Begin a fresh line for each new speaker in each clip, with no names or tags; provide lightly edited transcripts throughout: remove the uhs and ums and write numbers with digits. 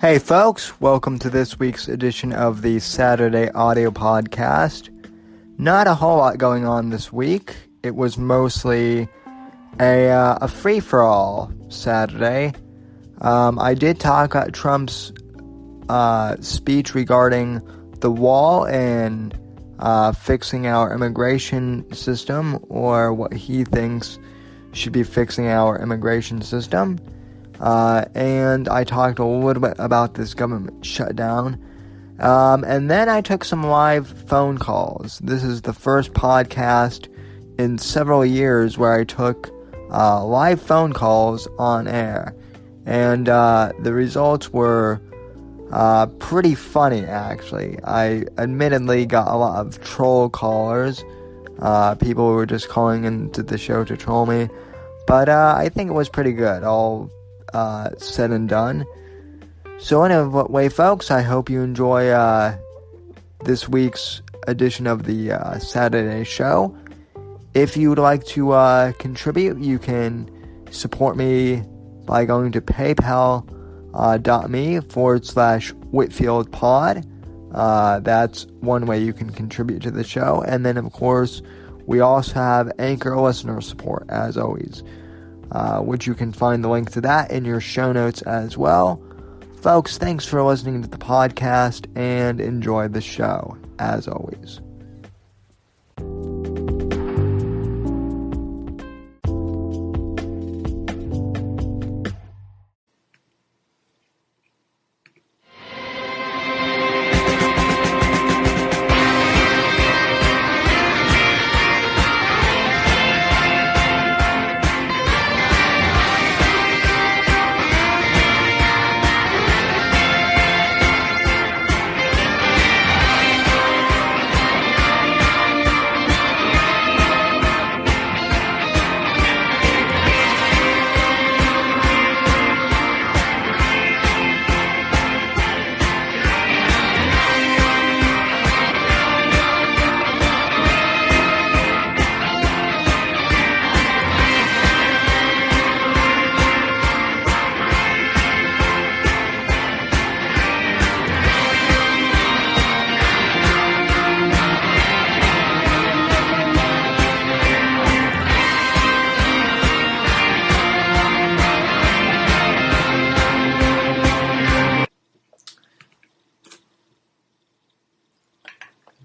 Hey folks, welcome to this week's edition of the Saturday Audio Podcast. Not a whole lot going on this week. It was mostly a free-for-all Saturday. I did talk about Trump's speech regarding the wall and fixing our immigration system, or what he thinks should be fixing our immigration system. And I talked a little bit about this government shutdown. And then I took some live phone calls. This is the first podcast in several years where I took live phone calls on air. And the results were pretty funny, actually. I admittedly got a lot of troll callers. People were just calling into the show to troll me. But I think it was pretty good, all said and done. So anyway, folks, I hope you enjoy this week's edition of the Saturday show. If you would like to contribute, you can support me by going to paypal.me/WhitfieldPod. That's one way you can contribute to the show. And then, of course, we also have Anchor listener support, as always, which you can find the link to that in your show notes as well. Folks, thanks for listening to the podcast and enjoy the show, as always.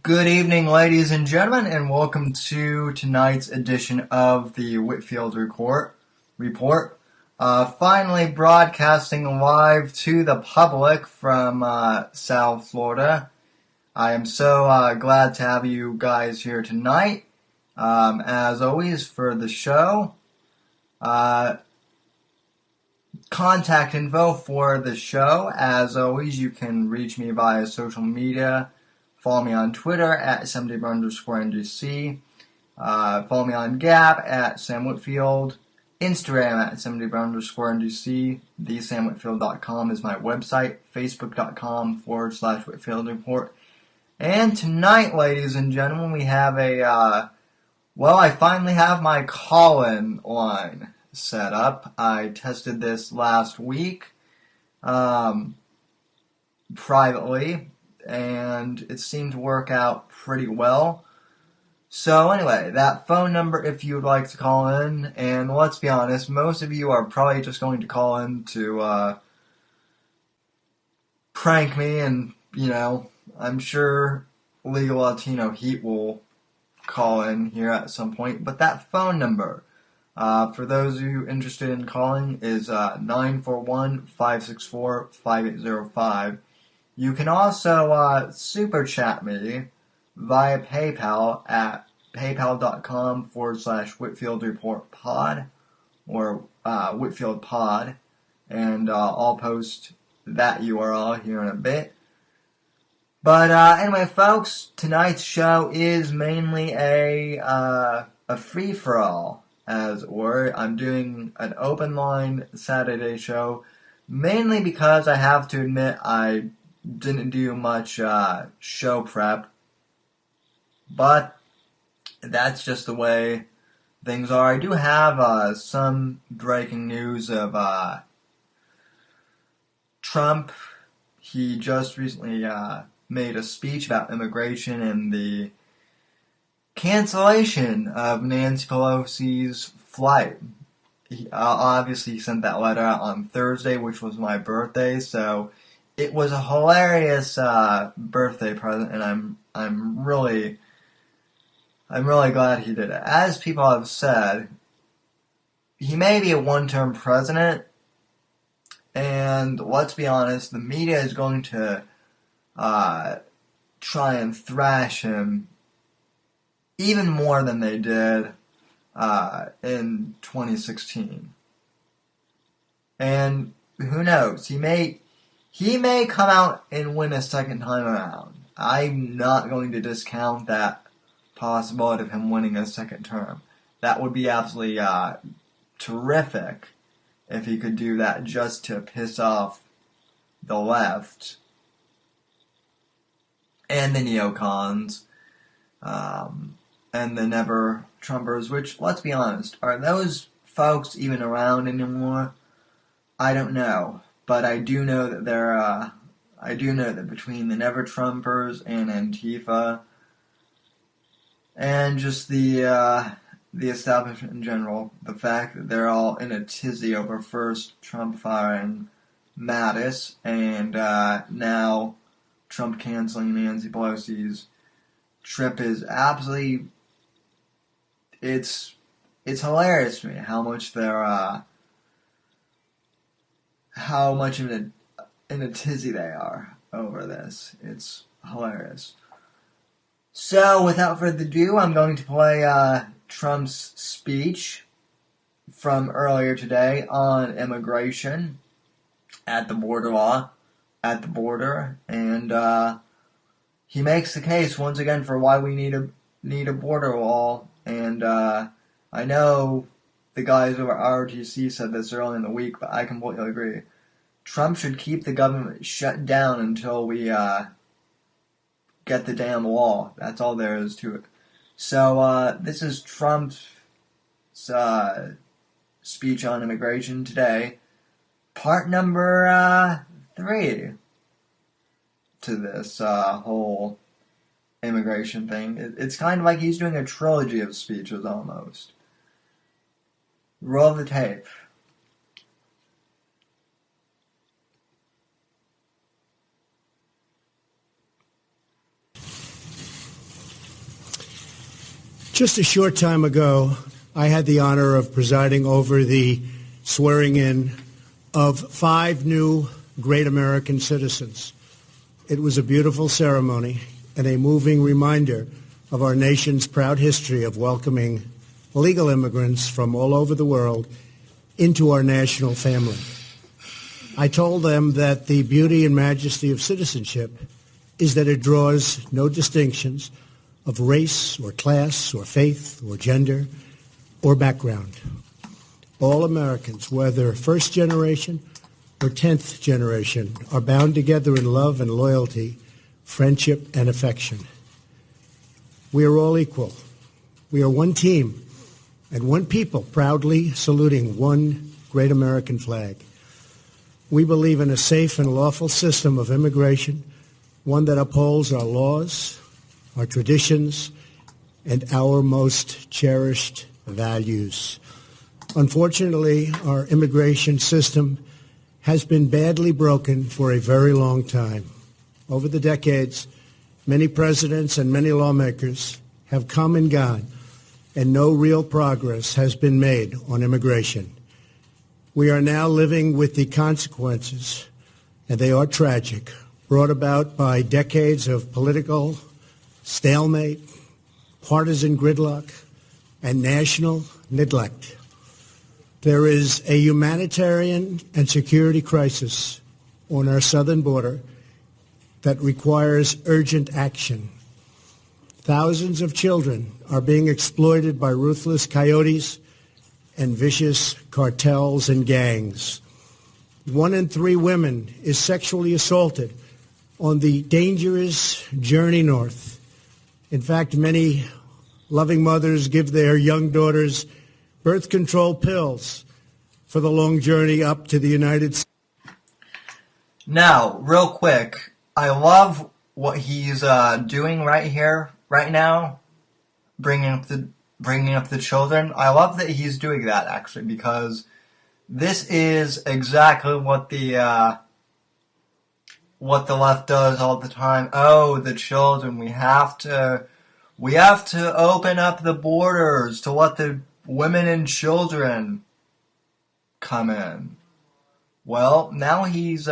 Good evening, ladies and gentlemen, and welcome to tonight's edition of the Whitfield Report. Finally broadcasting live to the public from South Florida. I am so glad to have you guys here tonight. As always, for the show, contact info for the show. As always, you can reach me via social media. Follow me on Twitter at @SamDaver_NGC. Follow me on Gap at Sam Whitfield. Instagram at @SamDaver_NGC. TheSamWhitfield.com is my website. Facebook.com/Whitfield Report. And tonight, ladies and gentlemen, we have I finally have my call-in line set up. I tested this last week, privately, and it seemed to work out pretty well. So anyway, that phone number if you would like to call in, and let's be honest, most of you are probably just going to call in to prank me, and, I'm sure Legal Latino Heat will call in here at some point, but that phone number, for those of you interested in calling, is 941-564-5805. You can also super chat me via PayPal at paypal.com/Whitfield Report Pod, or Whitfield Pod, and I'll post that URL here in a bit. But anyway, folks, tonight's show is mainly a free-for-all, as it were. I'm doing an open line Saturday show, mainly because I have to admit I didn't do much show prep, but that's just the way things are. I do have some breaking news of Trump he just recently made a speech about immigration and the cancellation of Nancy Pelosi's flight. He obviously sent that letter out on Thursday, which was my birthday, so it was a hilarious birthday present, and I'm really glad he did it. As people have said, he may be a one-term president, and let's be honest, the media is going to try and thrash him even more than they did in 2016. And who knows? He may come out and win a second time around. I'm not going to discount that possibility of him winning a second term. That would be absolutely terrific if he could do that just to piss off the left and the neocons and the never-Trumpers, which, let's be honest, are those folks even around anymore? I don't know. But I do know that between the never-Trumpers and Antifa and just the establishment in general, the fact that they're all in a tizzy over first Trump firing Mattis and now Trump canceling Nancy Pelosi's trip is absolutely, it's hilarious to me how much they're how much in a tizzy they are over this. It's hilarious. So, without further ado, I'm going to play Trump's speech from earlier today on immigration at the border and he makes the case once again for why we need a border wall. And I know the guys over ROTC said this early in the week, but I completely agree. Trump should keep the government shut down until we get the damn wall. That's all there is to it. So this is Trump's speech on immigration today. Part number 3 to this whole immigration thing. It's kind of like he's doing a trilogy of speeches almost. Roll the tape.
Just a short time ago, I had the honor of presiding over the swearing in of 5 new great American citizens. It was a beautiful ceremony and a moving reminder of our nation's proud history of welcoming legal immigrants from all over the world into our national family. I told them that the beauty and majesty of citizenship is that it draws no distinctions of race or class or faith or gender or background. All Americans, whether first generation or 10th generation, are bound together in love and loyalty, friendship and affection. We are all equal. We are one team and one people proudly saluting one great American flag. We believe in a safe and lawful system of immigration, one that upholds our laws, our traditions, and our most cherished values. Unfortunately, our immigration system has been badly broken for a very long time. Over the decades, many presidents and many lawmakers have come and gone, and no real progress has been made on immigration. We are now living with the consequences, and they are tragic, brought about by decades of political stalemate, partisan gridlock, and national neglect. There is a humanitarian and security crisis on our southern border that requires urgent action. Thousands of children are being exploited by ruthless coyotes and vicious cartels and gangs. 1 in 3 women is sexually assaulted on the dangerous journey north. In fact, many loving mothers give their young daughters birth control pills for the long journey up to the United States.
Now, real quick, I love what he's doing right here, right now, bringing up the children. I love that he's doing that actually because this is exactly what the left does all the time. Oh, the children, we have to open up the borders to let the women and children come in. Well, now he's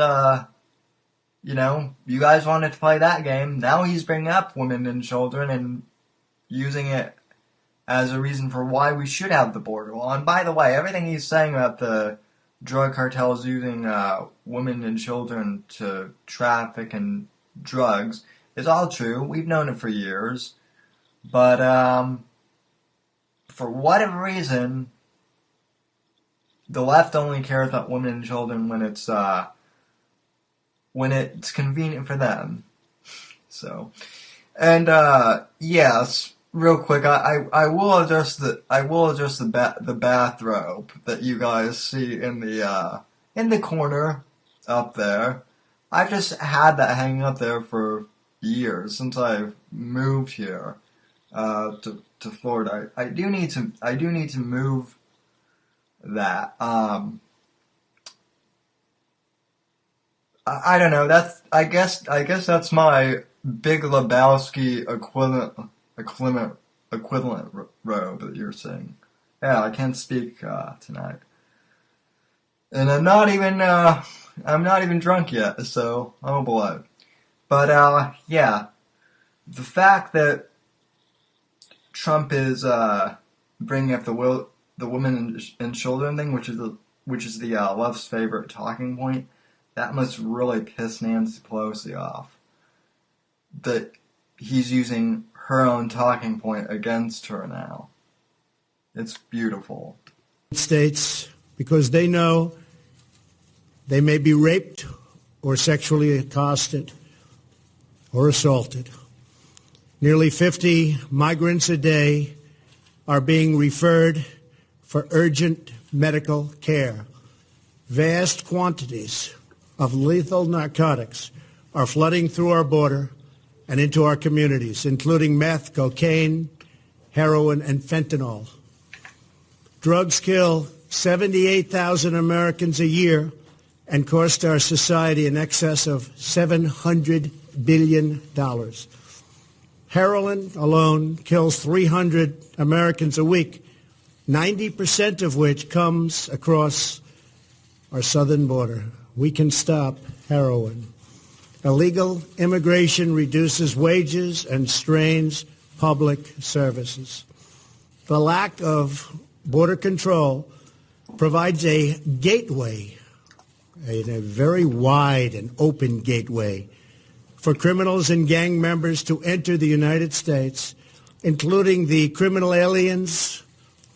you guys wanted to play that game. Now he's bringing up women and children and using it as a reason for why we should have the border wall. And by the way, everything he's saying about the drug cartels using women and children to traffic and drugs is all true. We've known it for years. But for whatever reason, the left only cares about women and children when it's convenient for them. So, and yes, real quick, I will address the bathrobe that you guys see in the corner up there. I've just had that hanging up there for years since I've moved here to Florida. I do need to move that. I don't know. I guess that's my Big Lebowski equivalent robe that you're saying. Yeah, I can't speak tonight, and I'm not even drunk yet, so oh boy. But yeah, the fact that Trump is bringing up the women and children thing, which is the left's favorite talking point. That must really piss Nancy Pelosi off. That he's using her own talking point against her now. It's beautiful.
States, because they know they may be raped or sexually accosted or assaulted. Nearly 50 migrants a day are being referred for urgent medical care. Vast quantities of lethal narcotics are flooding through our border and into our communities, including meth, cocaine, heroin, and fentanyl. Drugs kill 78,000 Americans a year and cost our society in excess of $700 billion. Heroin alone kills 300 Americans a week, 90% of which comes across our southern border. We can stop heroin. Illegal immigration reduces wages and strains public services. The lack of border control provides a gateway, a very wide and open gateway, for criminals and gang members to enter the United States, including the criminal aliens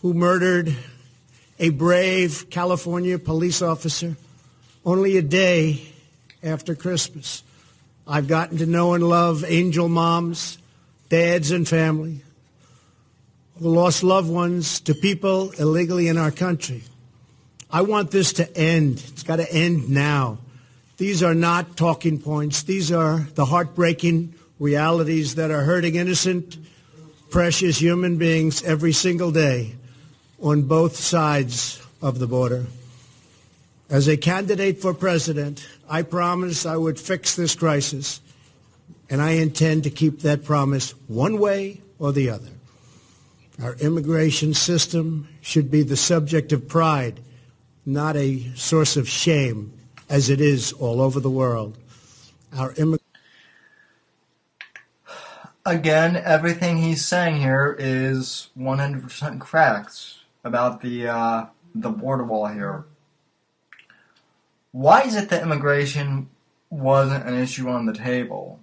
who murdered a brave California police officer only a day after Christmas. I've gotten to know and love angel moms, dads, and family who lost loved ones to people illegally in our country. I want this to end. It's got to end now. These are not talking points. These are the heartbreaking realities that are hurting innocent, precious human beings every single day on both sides of the border. As a candidate for president, I promised I would fix this crisis, and I intend to keep that promise one way or the other. Our immigration system should be the subject of pride, not a source of shame, as it is all over the world.
Again, everything he's saying here is 100% correct about the border wall here. Why is it that immigration wasn't an issue on the table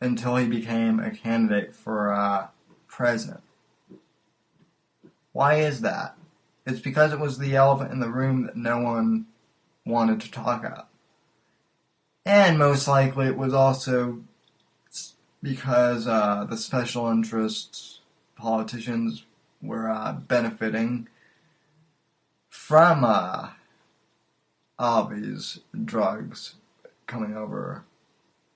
until he became a candidate for president? Why is that? It's because it was the elephant in the room that no one wanted to talk about. And most likely it was also because the special interests politicians were benefiting from all these drugs coming over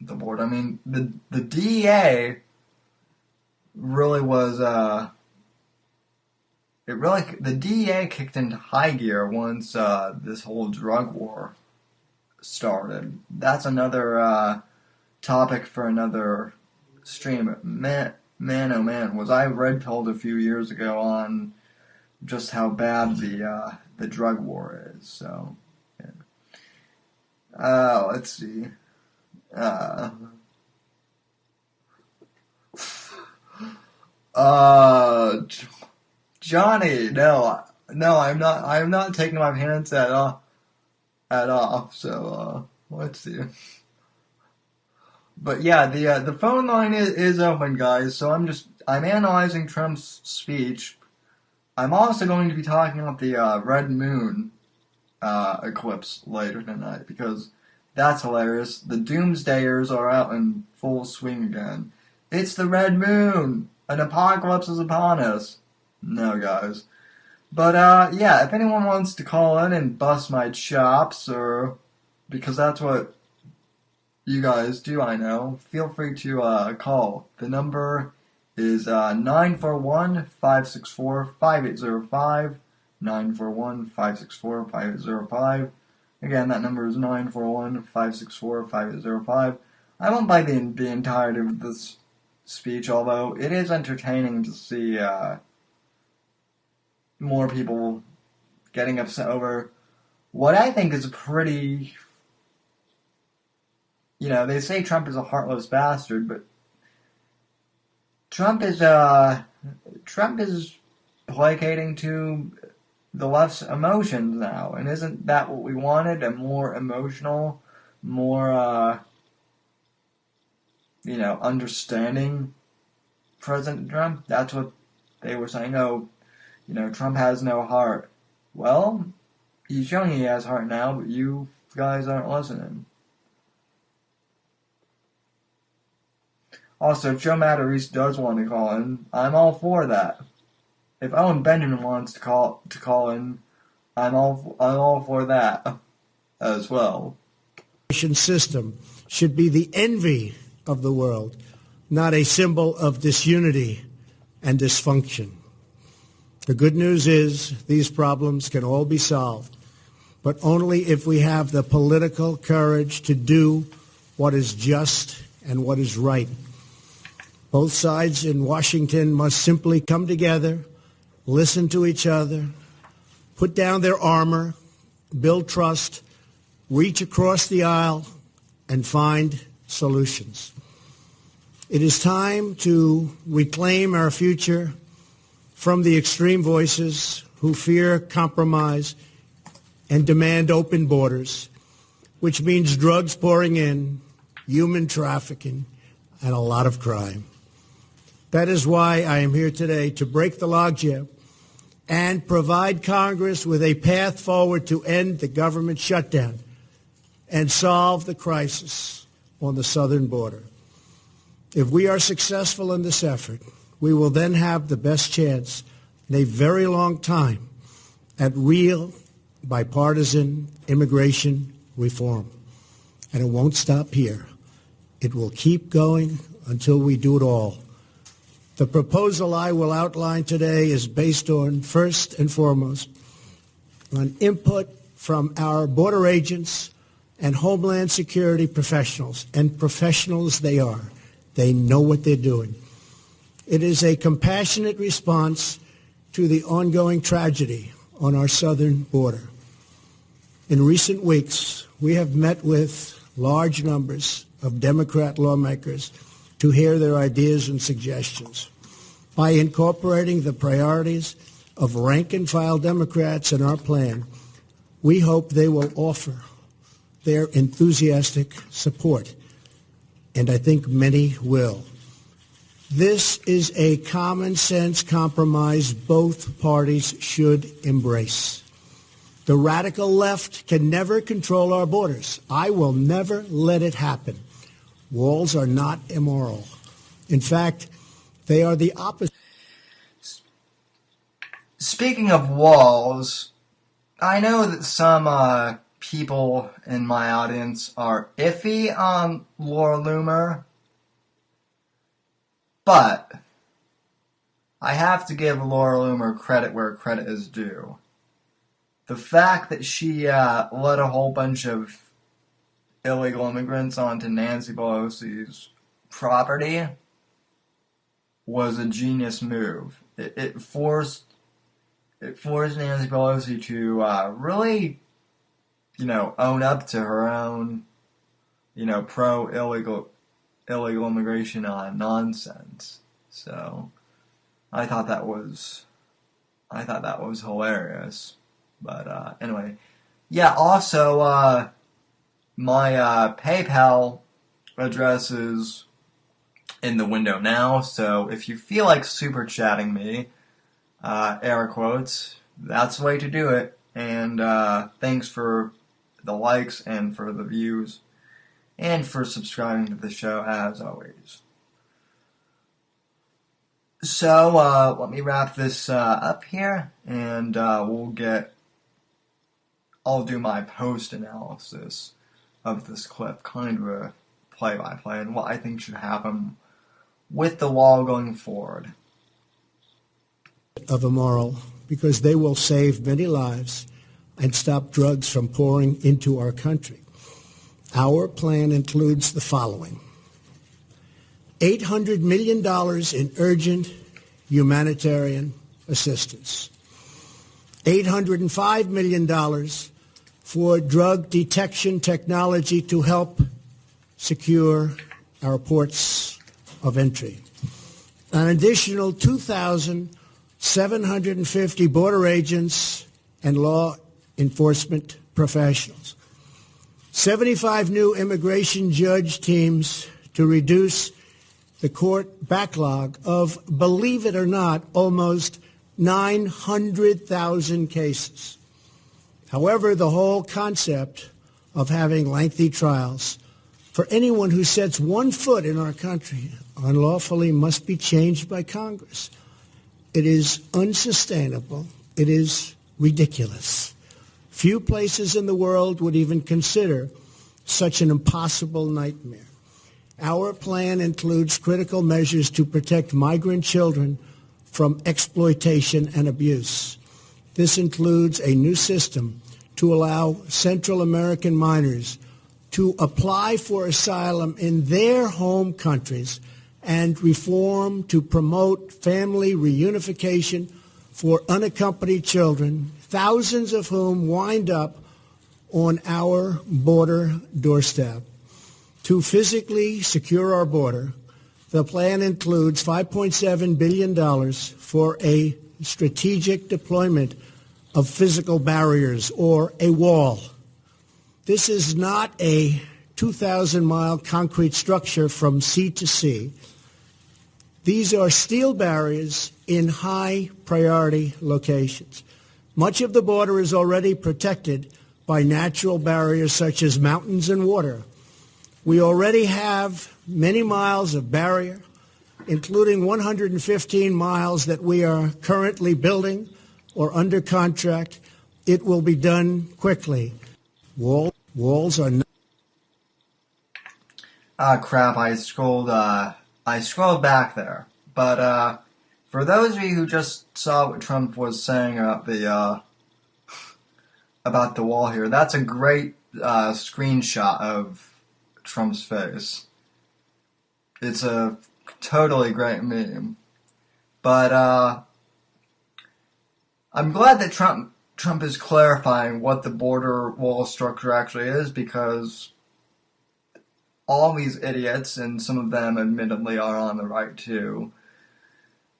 the board. I mean, the DEA really was, the DEA kicked into high gear once this whole drug war started. That's another topic for another stream. Man, oh man, was I red-pilled a few years ago on just how bad the drug war is. So, yeah. Let's see. Johnny, no, I'm not taking my pants off. So, let's see. But yeah, the phone line is open, guys. So I'm analyzing Trump's speech. I'm also going to be talking about the red moon eclipse later tonight because that's hilarious. The doomsdayers are out in full swing again. It's the red moon. An apocalypse is upon us. No, guys. But yeah, if anyone wants to call in and bust my chops, or because that's what you guys do, I know, feel free to call. The number is 941-564-5805, 941-564-5805. Again, that number is 941-564-5805. I won't buy the entirety of this speech, although it is entertaining to see more people getting upset over what I think is a pretty... they say Trump is a heartless bastard, but Trump is placating to the left's emotions now, and isn't that what we wanted? A more emotional, more understanding President Trump? That's what they were saying. Oh, Trump has no heart. Well, he's showing he has heart now, but you guys aren't listening. Also, if Joe Matarese does want to call in, I'm all for that. If Owen Benjamin wants to call in, I'm all for that as well.
System should be the envy of the world, not a symbol of disunity and dysfunction. The good news is these problems can all be solved, but only if we have the political courage to do what is just and what is right. Both sides in Washington must simply come together, listen to each other, put down their armor, build trust, reach across the aisle, and find solutions. It is time to reclaim our future from the extreme voices who fear compromise and demand open borders, which means drugs pouring in, human trafficking, and a lot of crime. That is why I am here today, to break the logjam and provide Congress with a path forward to end the government shutdown and solve the crisis on the southern border. If we are successful in this effort, we will then have the best chance in a very long time at real bipartisan immigration reform. And it won't stop here. It will keep going until we do it all. The proposal I will outline today is based on, first and foremost, on input from our border agents and Homeland Security professionals, and professionals they are. They know what they're doing. It is a compassionate response to the ongoing tragedy on our southern border. In recent weeks, we have met with large numbers of Democrat lawmakers to hear their ideas and suggestions. By incorporating the priorities of rank-and-file Democrats in our plan, we hope they will offer their enthusiastic support, and I think many will. This is a common-sense compromise both parties should embrace. The radical left can never control our borders. I will never let it happen. Walls are not immoral. In fact, they are the opposite.
Speaking of walls, I know that some people in my audience are iffy on Laura Loomer, but I have to give Laura Loomer credit where credit is due. The fact that she let a whole bunch of illegal immigrants onto Nancy Pelosi's property was a genius move. It forced Nancy Pelosi to really, own up to her own, pro-illegal immigration nonsense. So I thought that was hilarious. But anyway, yeah. Also, my PayPal address is in the window now. So if you feel like super chatting me, air quotes, that's the way to do it. And thanks for the likes and for the views and for subscribing to the show as always. So let me wrap this up here, and I'll do my post-analysis of this clip, kind of a play-by-play, and what I think should happen with the law going forward.
Of immoral, because they will save many lives and stop drugs from pouring into our country. Our plan includes the following: $800 million in urgent humanitarian assistance, $805 million for drug detection technology to help secure our ports of entry, an additional 2,750 border agents and law enforcement professionals, 75 new immigration judge teams to reduce the court backlog of, believe it or not, almost 900,000 cases. However, the whole concept of having lengthy trials for anyone who sets one foot in our country unlawfully must be changed by Congress. It is unsustainable. It is ridiculous. Few places in the world would even consider such an impossible nightmare. Our plan includes critical measures to protect migrant children from exploitation and abuse. This includes a new system to allow Central American minors to apply for asylum in their home countries and reform to promote family reunification for unaccompanied children, thousands of whom wind up on our border doorstep. To physically secure our border, the plan includes $5.7 billion for a strategic deployment of physical barriers, or a wall. This is not a 2,000-mile concrete structure from sea to sea. These are steel barriers in high-priority locations. Much of the border is already protected by natural barriers such as mountains and water. We already have many miles of barrier, including 115 miles that we are currently building or under contract. It will be done quickly. Walls are not...
Crap, I scrolled back there. But, for those of you who just saw what Trump was saying about the wall here, that's a great, screenshot of Trump's face. It's a totally great meme. But, I'm glad that Trump is clarifying what the border wall structure actually is, because all these idiots, and some of them admittedly are on the right too,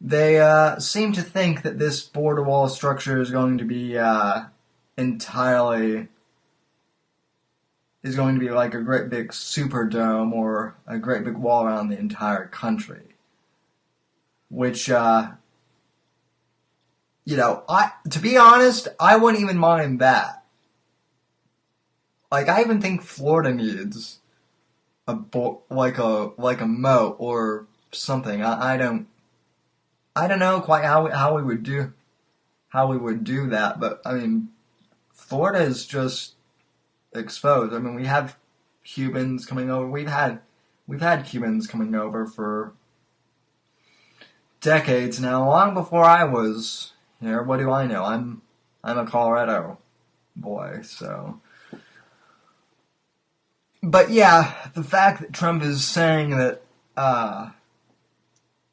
they seem to think that this border wall structure is going to be like a great big superdome or a great big wall around the entire country. Which, to be honest, I wouldn't even mind that. Like, I even think Florida needs like a moat or something. I don't know quite how we would do that, but I mean, Florida is just exposed. I mean, we have Cubans coming over. We've had Cubans coming over for decades now, long before I was here. What do I know? I'm a Colorado boy, so. But yeah, the fact that Trump is saying that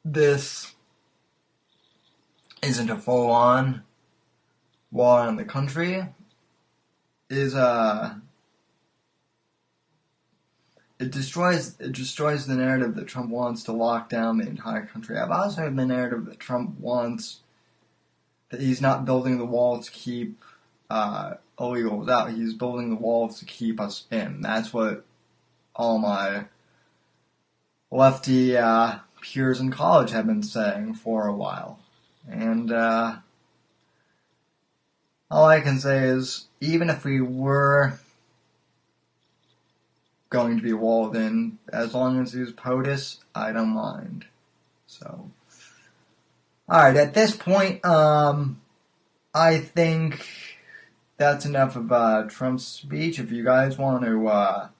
this isn't a full-on war on the country is it destroys the narrative that Trump wants to lock down the entire country. I've also heard the narrative that Trump wants that he's not building the wall to keep illegals out. He's building the walls to keep us in. That's what all my lefty peers in college have been saying for a while. And all I can say is, even if we were going to be walled in, as long as he's POTUS, I don't mind. So, alright, at this point, I think that's enough of Trump's speech. If you guys want to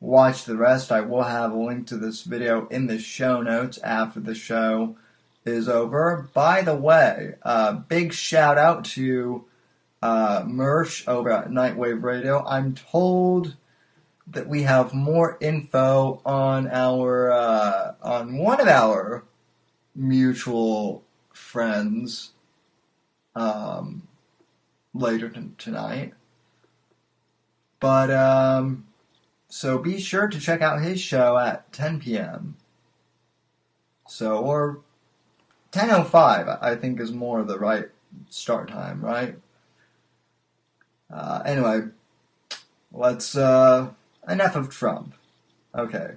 watch the rest, I will have a link to this video in the show notes after the show is over. By the way, big shout out to Mersh over at Nightwave Radio. I'm told that we have more info on on one of our mutual friends later tonight. But so be sure to check out his show at 10 p.m. So, or 10:05, I think is more the right start time, right? Anyway, let's enough of Trump. Okay.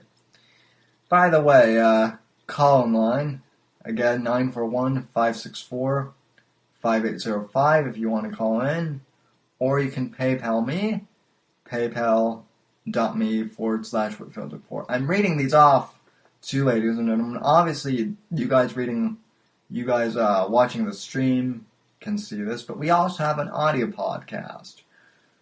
By the way, call-in line, again, 941-564-5805 if you want to call in, or you can PayPal me, paypal.me/WhitfieldReport. I'm reading these off to you, ladies and gentlemen. Obviously, you guys watching the stream can see this, but we also have an audio podcast.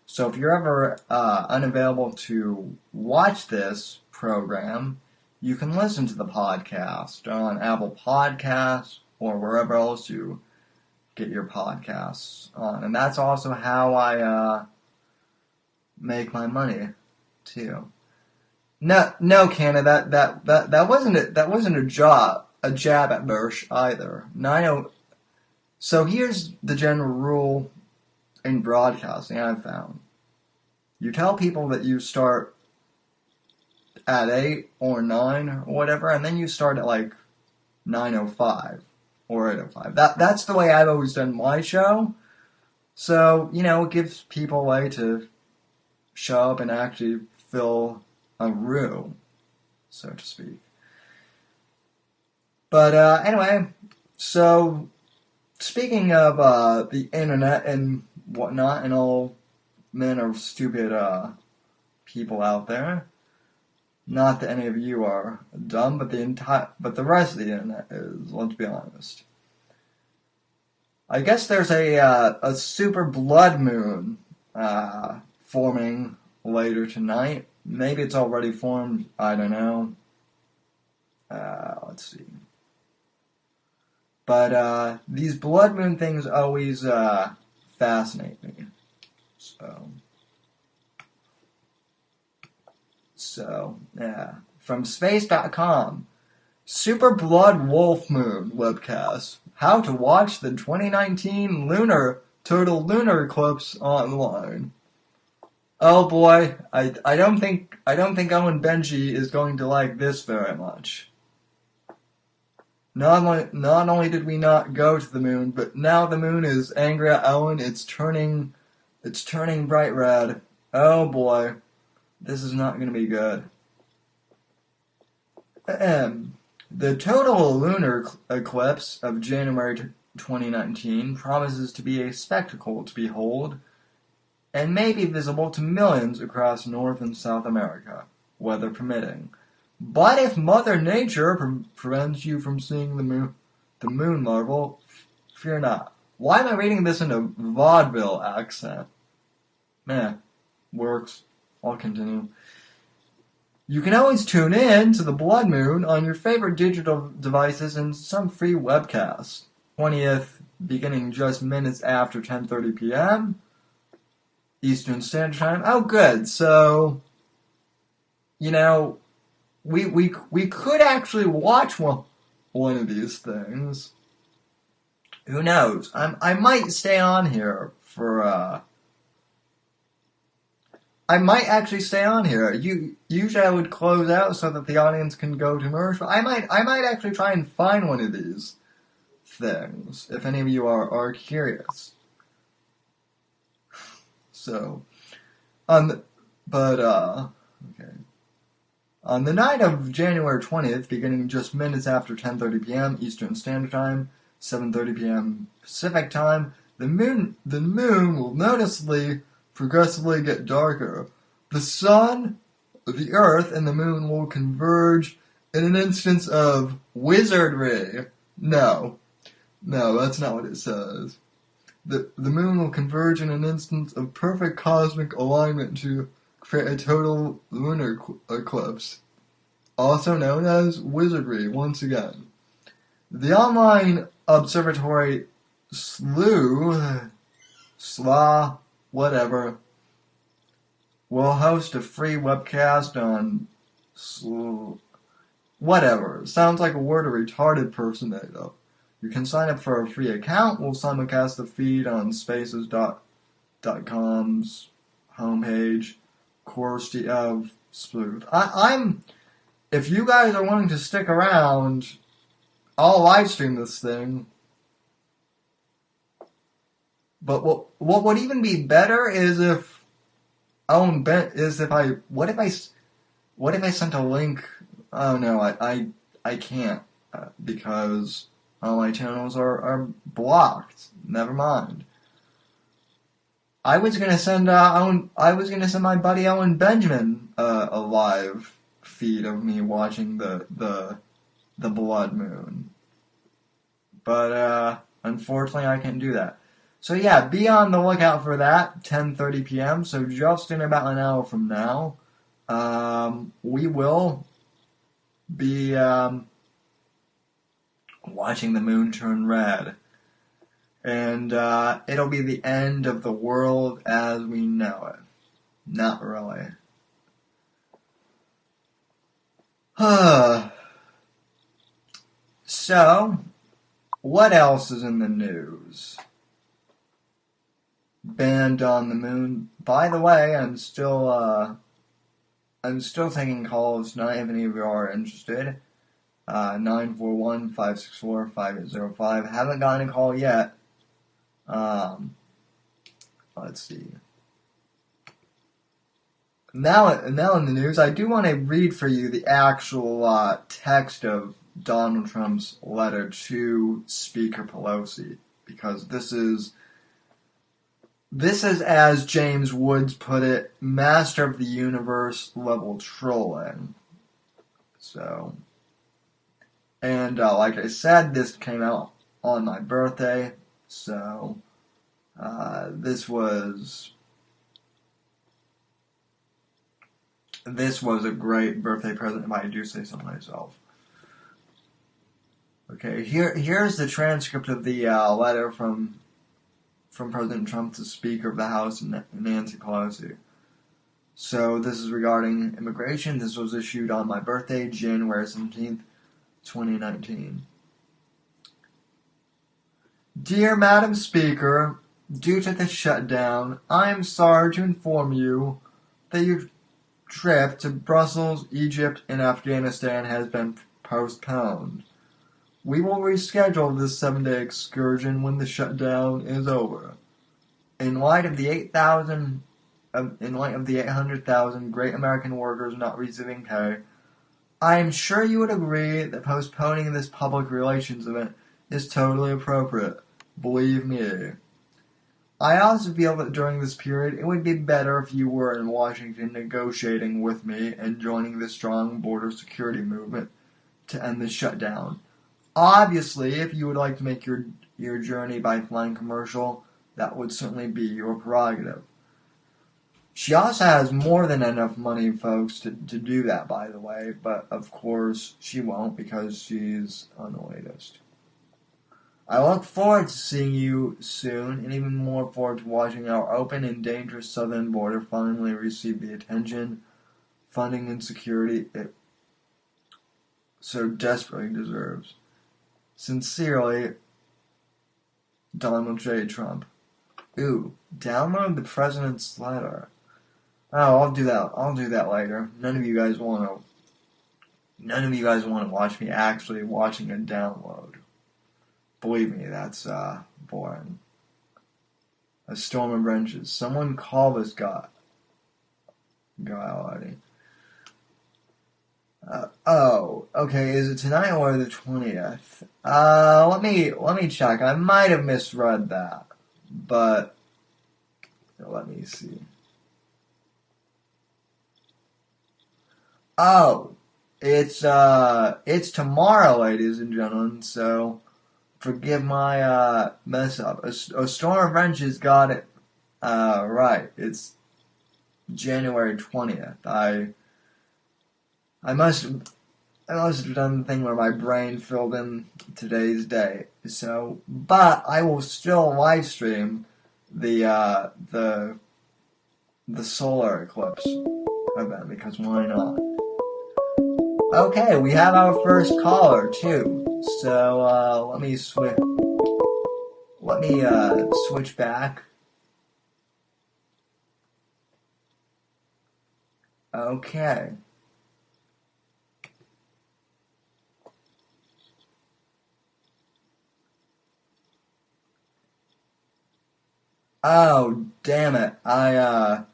So if you're ever unavailable to watch this program, you can listen to the podcast on Apple Podcasts or wherever else you get your podcasts on. And that's also how I make my money too. No, Canada, that wasn't a jab at Mersh either. So here's the general rule in broadcasting I've found. You tell people that you start at 8 or 9 or whatever, and then you start at like 9:05 or 8:05. That's the way I've always done my show. So, it gives people a way to show up and actually fill a room, so to speak. But anyway, so speaking of the internet and whatnot, and all manner of stupid people out there, not that any of you are dumb, but the rest of the internet is. Let's be honest. I guess there's a super blood moon forming later tonight. Maybe it's already formed. I don't know. Let's see. But these blood moon things always fascinate me. So yeah. From space.com, Super Blood Wolf Moon webcast. How to watch the 2019 total lunar eclipse online. Oh boy, I don't think Owen Benji is going to like this very much. Not only did we not go to the moon, but now the moon is angry at Owen. It's turning bright red. Oh boy, this is not going to be good. The total lunar eclipse of January 2019 promises to be a spectacle to behold, and may be visible to millions across North and South America, weather permitting. But if Mother Nature prevents you from seeing the moon larval, fear not. Why am I reading this in a vaudeville accent? Works. I'll continue. You can always tune in to the blood moon on your favorite digital devices and some free webcasts. 20th, beginning just minutes after 10:30 p.m. Eastern Standard Time. Oh, good. So, you know, we could actually watch one of these things. Who knows? I might stay on here for I might actually stay on here. Usually I would close out so that the audience can go to commercial. I might actually try and find one of these things if any of you are curious. So, okay. On the night of January 20th, beginning just minutes after 10:30 p.m. Eastern Standard Time, 7:30 p.m. Pacific Time, the moon will noticeably progressively get darker. The sun, the earth, and the moon will converge in an instance of wizardry. No, that's not what it says. The moon will converge in an instance of perfect cosmic alignment to create a total lunar eclipse, also known as wizardry once again. The online observatory SLA, whatever, will host a free webcast on whatever. Sounds like a word a retarded person made up. You can sign up for a free account. We'll simulcast the feed on spaces.com's homepage, courtesy of Sleuth. If you guys are willing to stick around, I'll live stream this thing. But what would even be better is if what if I sent a link? Oh no, I can't because all my channels are blocked. Never mind. I was gonna send my buddy Owen Benjamin a live feed of me watching the blood moon, but unfortunately I can't do that. So yeah, be on the lookout for that, 10:30 p.m. So just in about an hour from now, we will be watching the moon turn red. And it'll be the end of the world as we know it. Not really. So, what else is in the news? Banned on the moon. By the way, I'm still taking calls tonight if any of you are interested. 941-564-5805. Haven't gotten a call yet. Let's see. Now in the news, I do want to read for you the actual text of Donald Trump's letter to Speaker Pelosi, because this is, as James Woods put it, master of the universe level trolling. So, and like I said, this came out on my birthday, so this was a great birthday present, if I do say so myself. Okay, here's the transcript of the letter from President Trump to Speaker of the House, Nancy Pelosi. So this is regarding immigration. This was issued on my birthday, January 17th, 2019. Dear Madam Speaker, due to the shutdown, I am sorry to inform you that your trip to Brussels, Egypt, and Afghanistan has been postponed. We will reschedule this 7-day excursion when the shutdown is over. In light of the 800,000 great American workers not receiving pay, I am sure you would agree that postponing this public relations event is totally appropriate. Believe me. I also feel that during this period, it would be better if you were in Washington negotiating with me and joining the strong border security movement to end the shutdown. Obviously, if you would like to make your journey by flying commercial, that would certainly be your prerogative. She also has more than enough money, folks, to do that, by the way, but of course she won't because she's on the latest. I look forward to seeing you soon, and even more forward to watching our open and dangerous southern border finally receive the attention, funding, and security it so desperately deserves. Sincerely, Donald J. Trump. Ooh, download the president's letter. Oh, I'll do that. I'll do that later. None of you guys want to watch me actually watching a download. Believe me, that's boring. A storm of wrenches. Someone call this guy. Already. Oh, okay. Is it tonight or the 20th? Let me check. I might have misread that, but let me see. Oh, it's tomorrow, ladies and gentlemen. So forgive my mess up. A storm of wrenches got it right. It's January 20th. I must have done the thing where my brain filled in today's day. So, but I will still live stream the solar eclipse event because why not? Okay, we have our first caller too. So let me switch back. Okay. Oh, damn it. I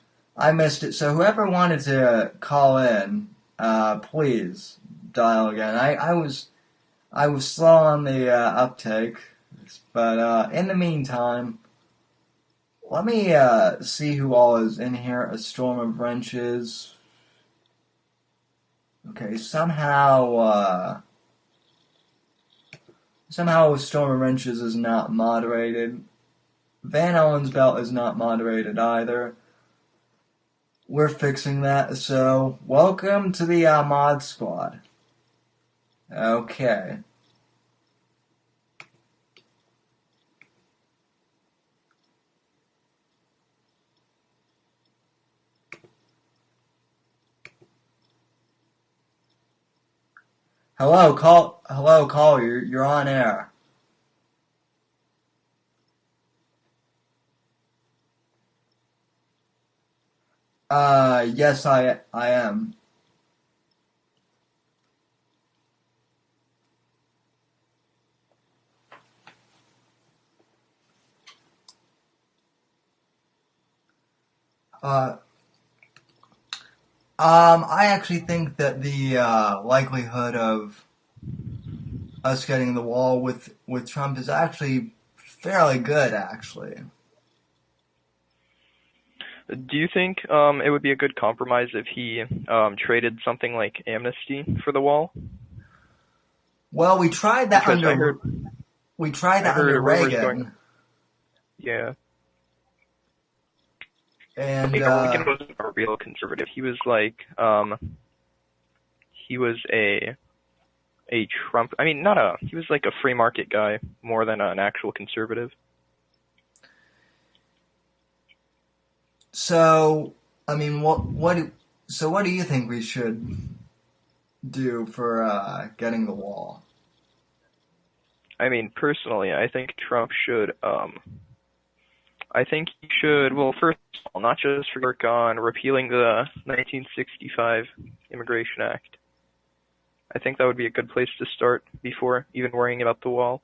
missed it. So whoever wanted to call in, please dial again. I was slow on the uptake, but in the meantime, let me see who all is in here. A storm of wrenches. Okay, somehow a storm of wrenches is not moderated. Van Allen's belt is not moderated either. We're fixing that, so welcome to the mod squad. Okay. Hello, caller, you're on air. Yes, I am. I actually think that the likelihood of us getting the wall with Trump is actually fairly good, actually.
Do you think it would be a good compromise if he traded something like amnesty for the wall?
Well, we tried that
Because
under Reagan.
Yeah.
And
Reagan wasn't a real conservative. He was like he was a Trump. I mean, he was like a free market guy more than an actual conservative.
So, I mean, what do you think we should do for getting the wall?
I mean, personally, I think Trump should I think he should, well, first of all, not just work on repealing the 1965 Immigration Act. I think that would be a good place to start before even worrying about the wall.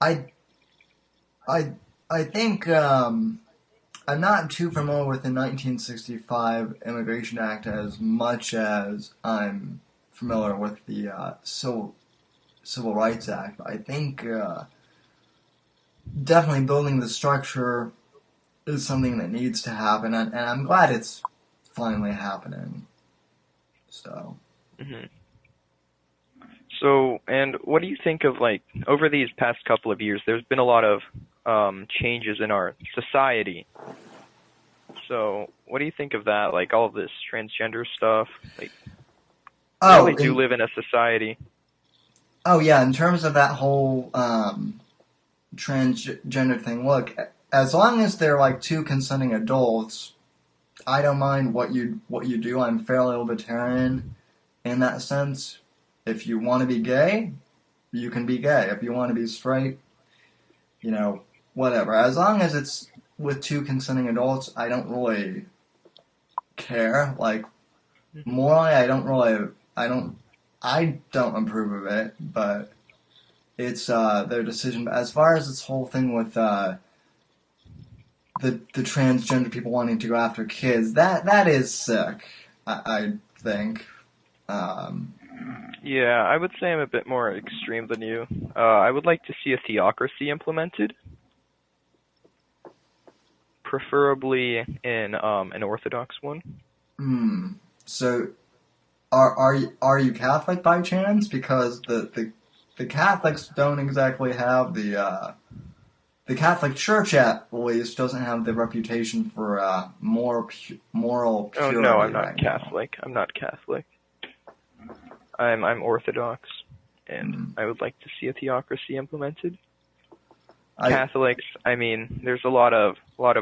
I think I'm not too familiar with the 1965 Immigration Act as much as I'm familiar with the Civil Rights Act. I think definitely building the structure is something that needs to happen, and I'm glad it's finally happening. So.
Mm-hmm. So, and what do you think of, like, over these past couple of years, there's been a lot of changes in our society. So, what do you think of that? Like all of this transgender stuff? Like, we
Oh,
really do live in a society.
oh yeah. In terms of that whole transgender thing, look, as long as they're like two consenting adults, I don't mind what you do. I'm fairly libertarian in that sense. If you want to be gay, you can be gay. If you want to be straight, whatever. As long as it's with two consenting adults, I don't really care. Like, morally, I don't approve of it, but it's their decision. But as far as this whole thing with the transgender people wanting to go after kids, that is sick. I think.
Yeah, I would say I'm a bit more extreme than you. I would like to see a theocracy implemented, preferably in an Orthodox one.
So, are you Catholic by chance? Because the Catholics don't exactly have the Catholic Church at least doesn't have the reputation for moral
Oh
purity
no, I'm not
right now.
Catholic. I'm not Catholic. I'm Orthodox, and I would like to see a theocracy implemented. Catholics, I mean, there's a lot of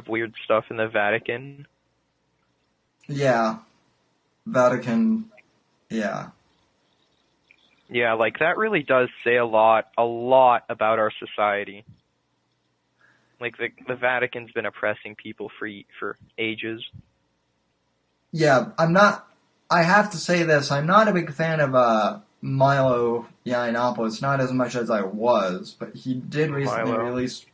weird stuff in the Vatican.
Yeah, Vatican. Yeah.
Yeah, like that really does say a lot about our society. Like the Vatican's been oppressing people for ages.
Yeah, I have to say this. I'm not a big fan of Milo Yiannopoulos. Not as much as I was, but he did recently
Milo.
release.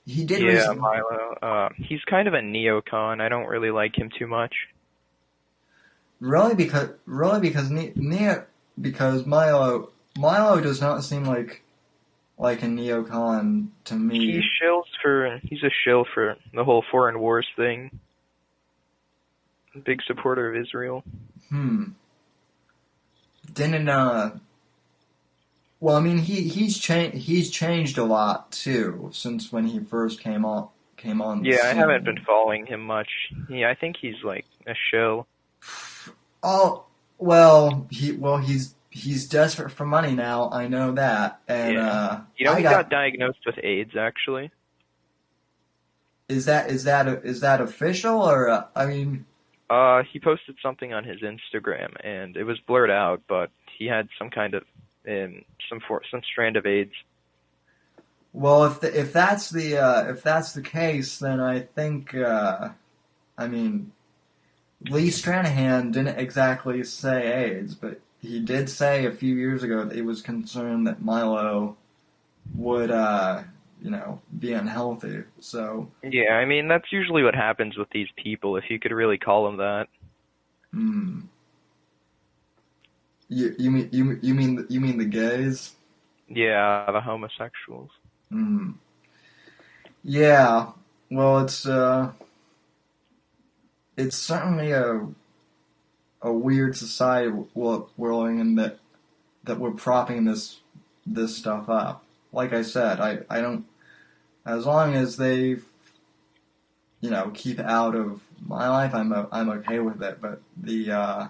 He did
Yeah,
recently.
Milo. He's kind of a neocon. I don't really like him too much.
Really, because Milo does not seem like a neocon to me.
He's a shill for the whole foreign wars thing. Big supporter of Israel.
Didn't well, I mean, he's changed a lot too since when he first came on the
Yeah, I
scene.
haven't been following him much. Yeah, I think he's like a shill.
Oh, he's desperate for money now. I know that, and
Yeah. He got diagnosed with AIDS actually.
Is that official or I mean?
He posted something on his Instagram and it was blurred out, but he had some kind of some strand of AIDS.
Well, if that's the case, then I think I mean, Lee Stranahan didn't exactly say AIDS, but he did say a few years ago that he was concerned that Milo would be unhealthy. So
yeah, I mean that's usually what happens with these people, if you could really call them that.
You mean the gays?
Yeah, the homosexuals.
Yeah. Well, it's certainly a weird society we're living in that we're propping this stuff up. Like I said, I don't, as long as they keep out of my life, I'm okay with it. But the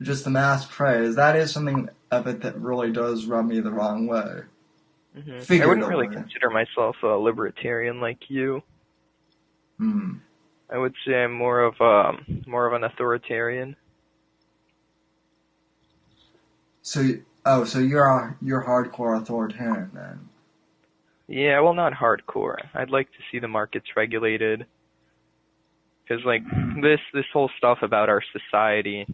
just the mass praise, that is something of it that really does rub me the wrong way.
I wouldn't really consider myself a libertarian like you. I would say I'm more of an authoritarian.
So you're hardcore authoritarian then?
Yeah, well, not hardcore. I'd like to see the markets regulated, because like this whole stuff about our society,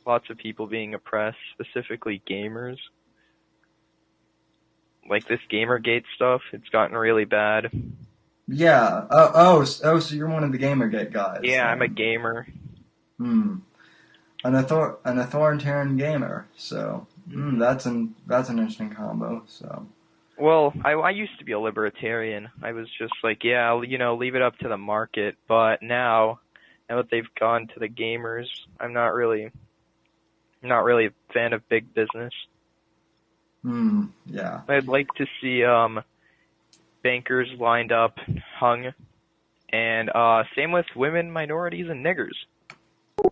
lots of people being oppressed, specifically gamers. Like this Gamergate stuff, it's gotten really bad.
Yeah. So you're one of the Gamergate guys.
Yeah,
then.
I'm a gamer.
An authoritarian gamer. So that's an interesting combo. So.
Well, I used to be a libertarian. I was just like, yeah, leave it up to the market. But now that they've gone to the gamers, I'm not really a fan of big business.
Yeah.
I'd like to see bankers lined up, hung, and same with women, minorities, and niggers.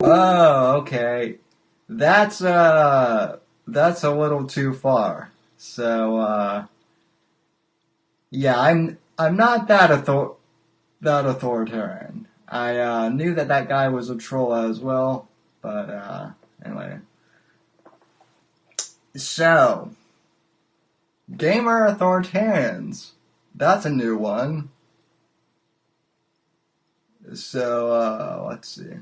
Oh, okay. That's a little too far. So, yeah, I'm not that authoritarian. I knew that guy was a troll as well, but anyway. So, gamer authoritarians. That's a new one. So, let's see.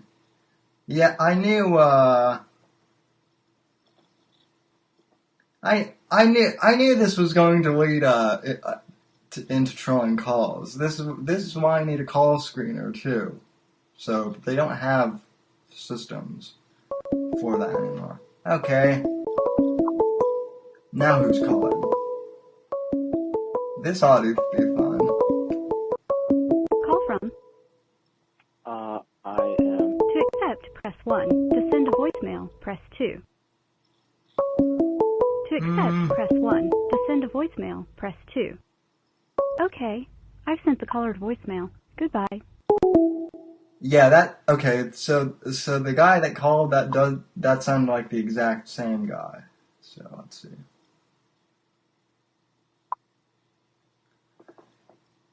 Yeah, I knew I knew this was going to lead into trolling calls. This is why I need a call screener too. So they don't have systems for that anymore. Okay. Now who's calling? This ought to be fun.
Call from.
I am.
To accept, press 1. To send a voicemail, press 2. To accept, press 1. To send a voicemail, press 2. Okay, I've sent the caller to voicemail. Goodbye.
Yeah, okay, so the guy that called that sounded like the exact same guy. So let's see.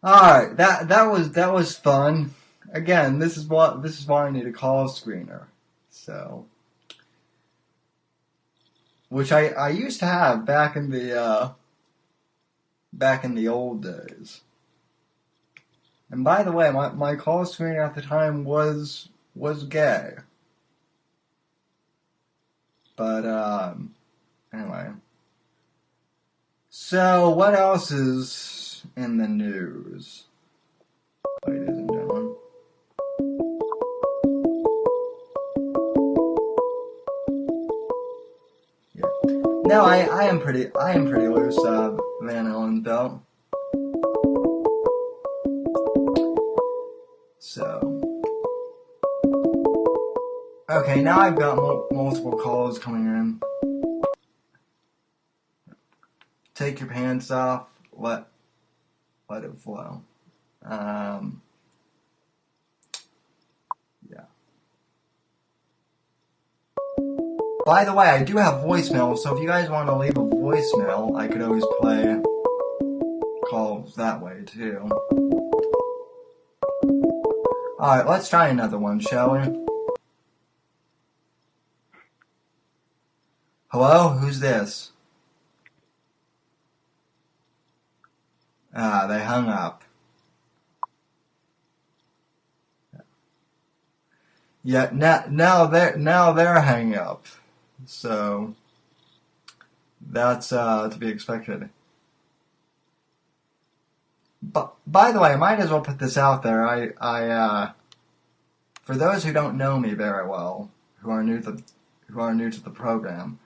Alright, that was fun. Again, this is why I need a call screener. So, which I used to have back in the old days. And by the way, my call screener at the time was gay. But anyway. So what else is in the news, ladies and gentlemen? Yeah. No, I am pretty loose, Van Allen belt. So, okay, now I've got multiple calls coming in. Take your pants off. Let it flow. Yeah. By the way, I do have voicemail, so if you guys want to leave a voicemail, I could always play calls that way too. Alright, let's try another one, shall we? Hello? Who's this? Ah, they hung up. Yeah, now they're hanging up. So that's to be expected. But by the way, I might as well put this out there. I for those who don't know me very well, who are new to the program,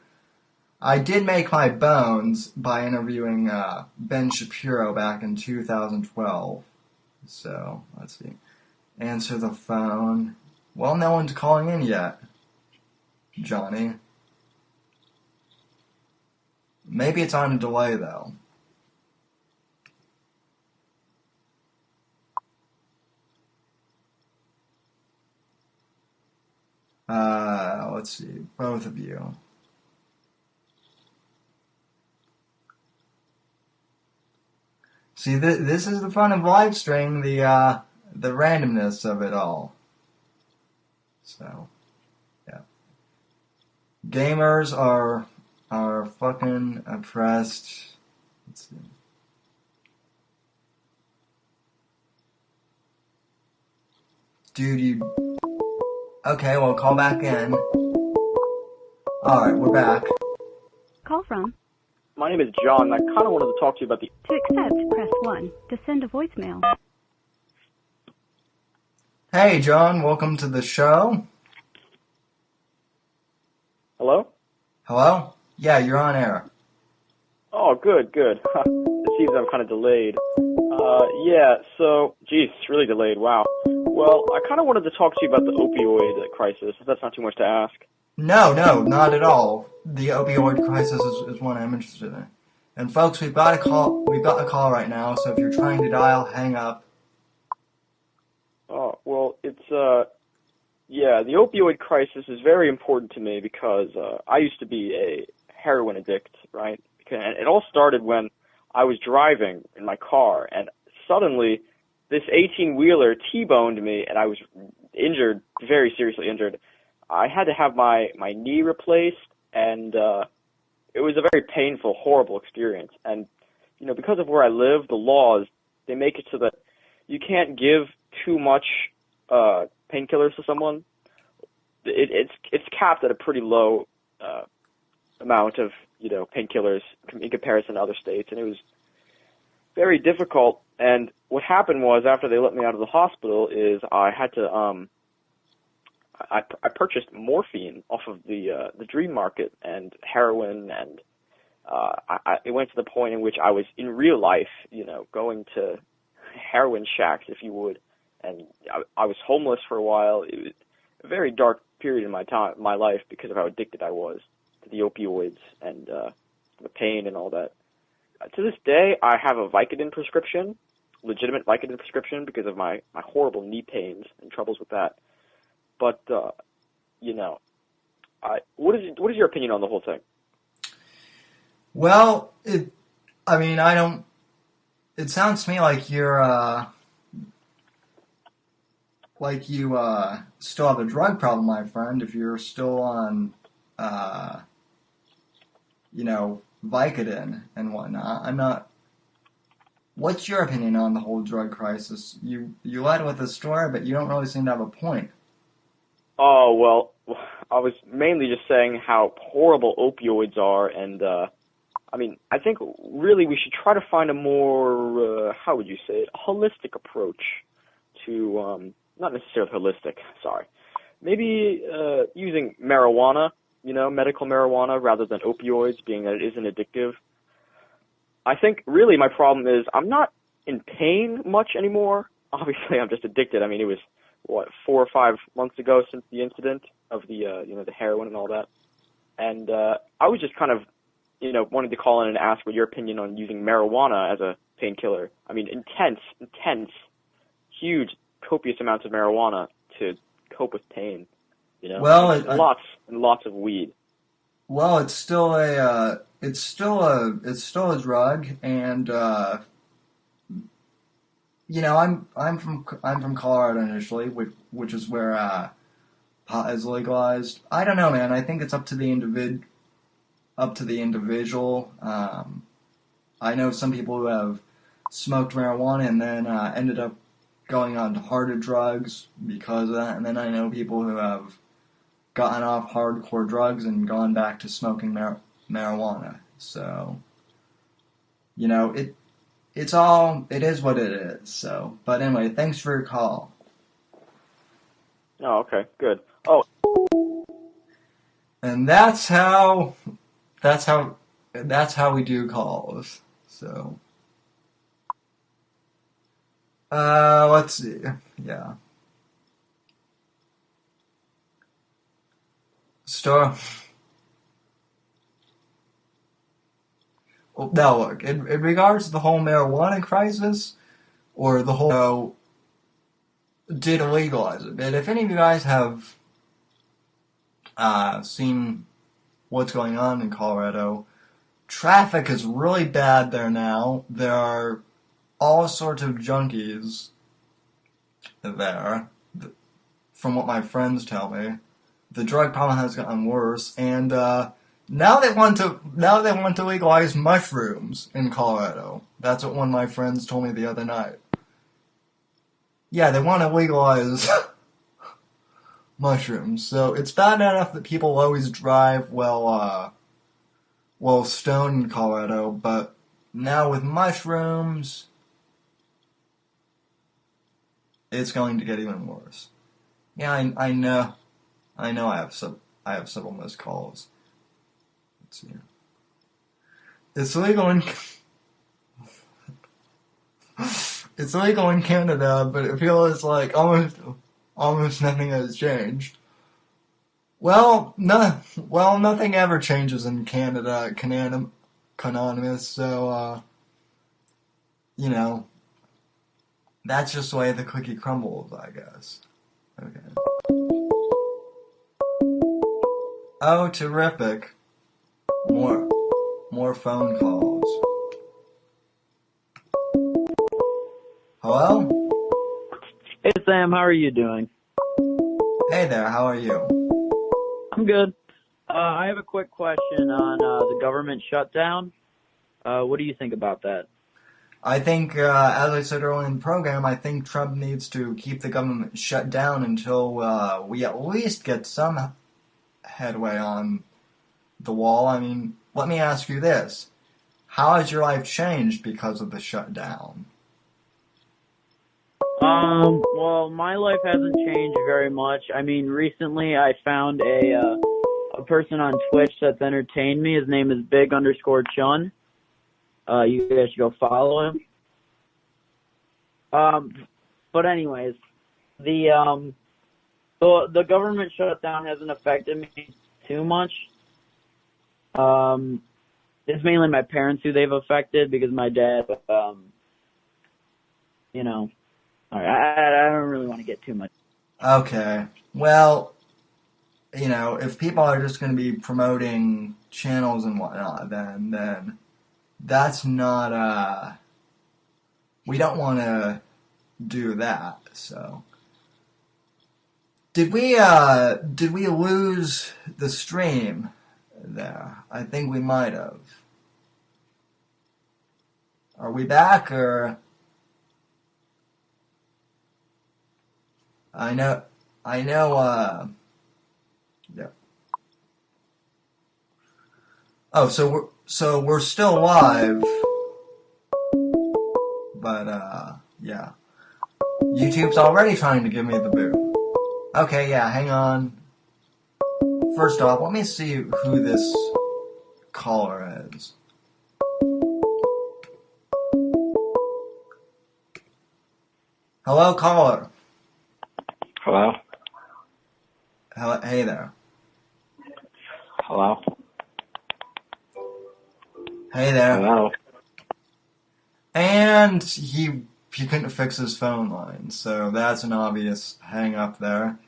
I did make my bones by interviewing Ben Shapiro back in 2012. So let's see. Answer the phone. Well, no one's calling in yet, Johnny. Maybe it's on a delay though. Let's see, both of you. See, this is the fun of live streaming, the randomness of it all. So, yeah. Gamers are fucking oppressed. Let's see. Dude, you... Okay, well, call back in. Alright, we're back.
Call from.
My name is John, and I kind of wanted to talk to you about the...
To accept, press 1. To send a voicemail.
Hey, John, welcome to the show.
Hello?
Hello? Yeah, you're on air.
Oh, good. It seems I'm kind of delayed. Yeah, so... Geez, it's really delayed, wow. Well, I kind of wanted to talk to you about the opioid crisis, if that's not too much to ask.
No, not at all. The opioid crisis is one I'm interested in. And folks, we've got a call right now, so if you're trying to dial, hang up.
Oh, well, yeah, the opioid crisis is very important to me because I used to be a heroin addict, right? And it all started when I was driving in my car, and suddenly this 18-wheeler T-boned me, and I was injured, very seriously injured. I had to have my knee replaced, and it was a very painful, horrible experience. And, because of where I live, the laws, they make it so that you can't give too much painkillers to someone. It's capped at a pretty low amount of painkillers in comparison to other states, and it was very difficult. And what happened was, after they let me out of the hospital, is I had to I purchased morphine off of the Dream Market and heroin, and it went to the point in which I was in real life, going to heroin shacks, if you would, and I was homeless for a while. It was a very dark period in my life because of how addicted I was to the opioids and the pain and all that. To this day, I have a Vicodin prescription, legitimate Vicodin prescription, because of my horrible knee pains and troubles with that. But what is your opinion on the whole thing?
Well, it sounds to me like you still have a drug problem, my friend, if you're still on, Vicodin and whatnot. What's your opinion on the whole drug crisis? You led with a story, but you don't really seem to have a point.
Oh, well, I was mainly just saying how horrible opioids are, and I think really we should try to find a more, how would you say it, holistic approach to, not necessarily holistic, sorry, maybe using marijuana, medical marijuana rather than opioids, being that it isn't addictive. I think really my problem is I'm not in pain much anymore. Obviously, I'm just addicted. I mean, it was, 4 or 5 months ago since the incident of the, the heroin and all that. And I was just kind of, wanted to call in and ask what your opinion on using marijuana as a painkiller. I mean, intense, huge, copious amounts of marijuana to cope with pain.
Well,
and lots and lots of weed.
Well, it's still a drug, and I'm from Colorado initially, which is where pot is legalized. I don't know, man. I think it's up to the individual. I know some people who have smoked marijuana and then ended up going on to harder drugs because of that, and then I know people who have gotten off hardcore drugs and gone back to smoking marijuana. So, it is what it is. So, but anyway, thanks for your call.
Oh, okay, good. Oh,
and that's how we do calls. So, let's see. Yeah. Well, now look, in regards to the whole marijuana crisis, or the whole, did legalize it, and if any of you guys have seen what's going on in Colorado, traffic is really bad there now. There are all sorts of junkies there, from what my friends tell me. The drug problem has gotten worse, and now they want to legalize mushrooms in Colorado. That's what one of my friends told me the other night. Yeah, they want to legalize mushrooms. So it's bad enough that people always drive while stoned in Colorado, but now with mushrooms, it's going to get even worse. Yeah, I know. I have several missed calls. Let's see. It's legal in Canada, but it feels like almost nothing has changed. Nothing ever changes in Canada, Canonymous, so, that's just the way the cookie crumbles, I guess. Okay. Oh, terrific. More phone calls. Hello?
Hey Sam, how are you doing?
Hey there, how are you?
I'm good. I have a quick question on the government shutdown. What do you think about that?
I think, as I said earlier in the program, I think Trump needs to keep the government shut down until we at least get some headway on the wall. I mean, let me ask you this. How has your life changed because of the shutdown?
Well, my life hasn't changed very much. I mean, recently I found a person on Twitch that's entertained me. His name is Big_Chun. You guys should go follow him. But anyways, the government shutdown hasn't affected me too much. It's mainly my parents who they've affected because my dad, I don't really want to get too much.
Okay. Well, if people are just going to be promoting channels and whatnot, then that's not, we don't want to do that, so. Did we lose the stream there? I think we might have. Are we back, or? I know, yeah. Oh, so we're still live, but, yeah. YouTube's already trying to give me the boot. Okay, yeah, hang on. First off, let me see who this caller is. Hello, caller.
Hello?
Hey there.
Hello?
Hey there.
Hello?
And he couldn't fix his phone line, so that's an obvious hang up there.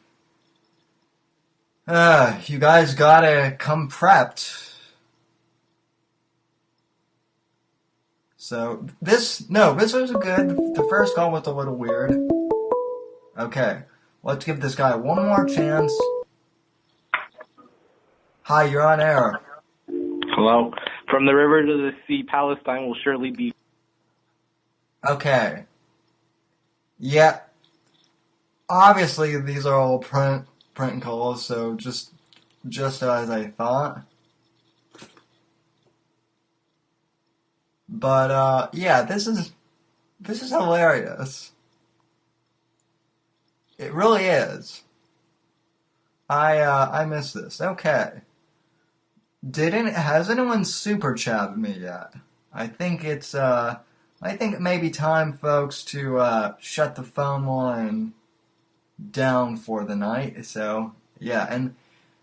You guys gotta come prepped. So, this was good. The first call was a little weird. Okay, let's give this guy one more chance. Hi, you're on air.
Hello? From the river to the sea, Palestine will surely be...
Okay. Yeah. Obviously, these are all print calls, so just as I thought. But, yeah, this is hilarious. It really is. I miss this. Okay. Has anyone super chatted me yet? I think it may be time, folks, to, shut the phone line down for the night. So, yeah, and,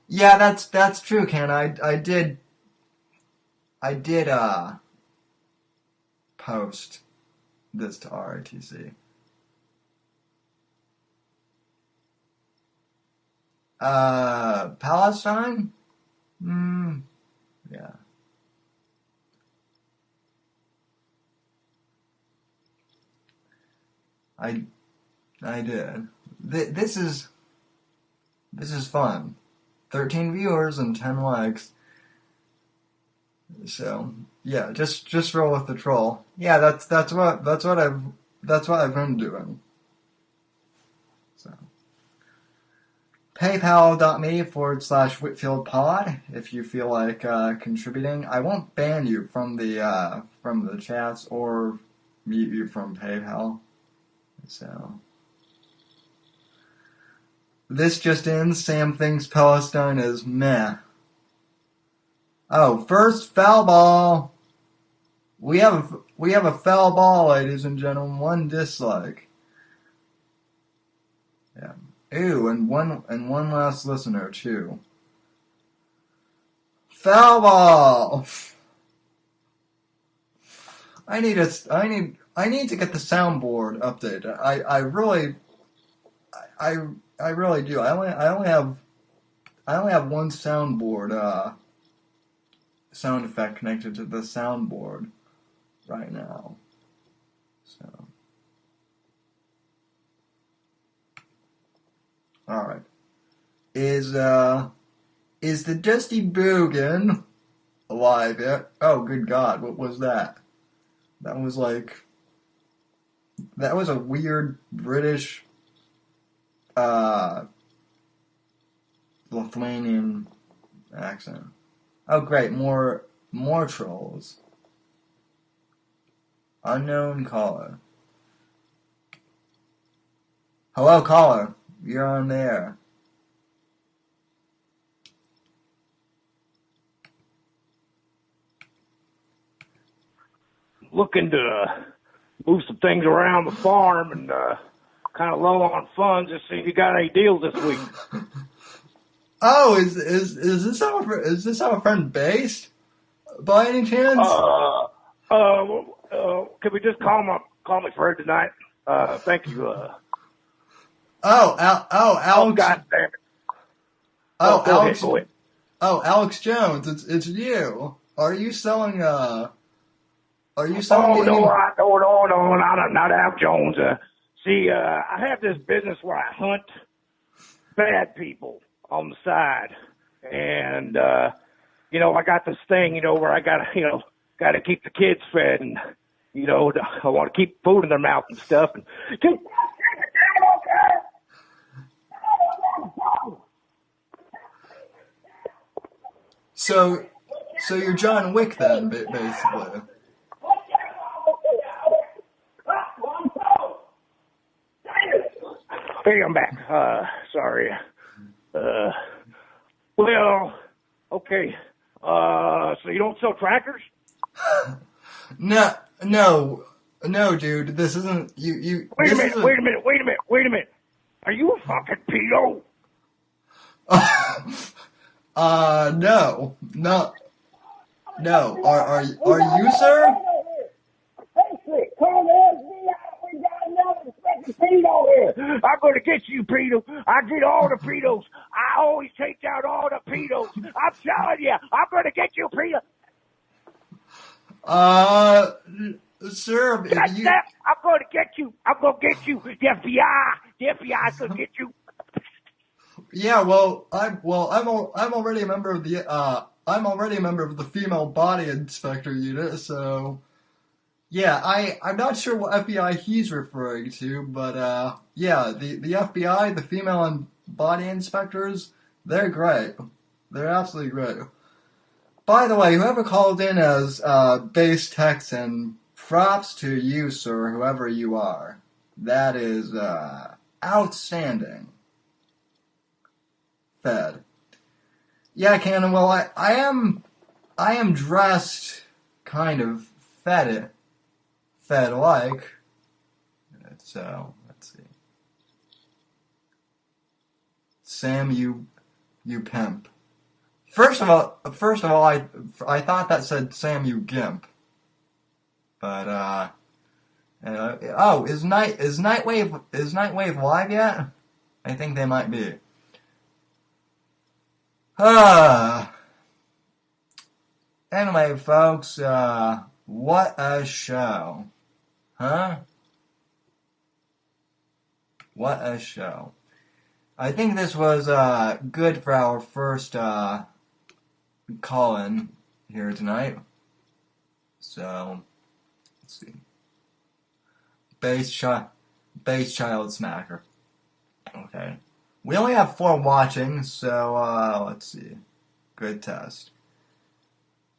yeah, that's true, Ken. I did, post this to RITC. Palestine? Yeah. I did. This is fun. 13 viewers and 10 likes. So, yeah, just roll with the troll. Yeah, that's what I've been doing. So, paypal.me/WhitfieldPod if you feel like contributing. I won't ban you from the chats or mute you from PayPal. So, this just in: Sam thinks Palestine is meh. Oh, first foul ball. We have a foul ball, ladies and gentlemen. One dislike. Yeah. Ooh, and one last listener too. Foul ball! I need to get the soundboard updated. I really do. I only have one soundboard sound effect connected to the soundboard right now. So, all right. Is the Dusty Boogan alive yet? Oh, good God! What was that? That was a weird British, Lithuanian accent. Oh, great! More trolls. Unknown caller. Hello, caller. You're on the air.
Looking to move some things around the farm and kind of low on funds. Just see if you got any deals this week.
Oh, is this our friend Based? By any chance?
Could we just call me Fred tonight? Thank you.
Alex.
Oh, God damn it.
Oh, Alex.
Go ahead.
Oh, Alex Jones. It's you. Are you selling
Oh, no, not Al Jones. See, I have this business where I hunt bad people on the side. And, I got this thing, where I gotta keep the kids fed and, I want to keep food in their mouth and stuff. And
So you're John Wick then, basically.
Hey, I'm back. Sorry. Well, okay. So you don't sell trackers?
No, dude. This isn't you.
Wait a minute. Are you a fucking pedo? No. Are you, sir? I'm going to get you, pedo. I get all the pedos. I always take down all the pedos. I'm telling you, I'm going to get you, pedo.
Sir,
I'm going to get you. I'm going to get you. The FBI's going to get you.
Yeah, I'm already a member of the female body inspector unit, so yeah, I'm not sure what FBI he's referring to, but yeah, the FBI, the female body inspectors, they're great. They're absolutely great. By the way, whoever called in as base Texan, props to you, sir, whoever you are. That is outstanding. Fed. Yeah, Cannon. Well, I am dressed kind of fed-like. So let's see. Sam, you pimp. First of all, I thought that said Sam, you gimp. But is Nightwave live yet? I think they might be. Anyway, folks, what a show. Huh? What a show. I think this was good for our first call-in here tonight. So, let's see. Base child smacker. Okay. We only have 4 watching, so let's see. Good test.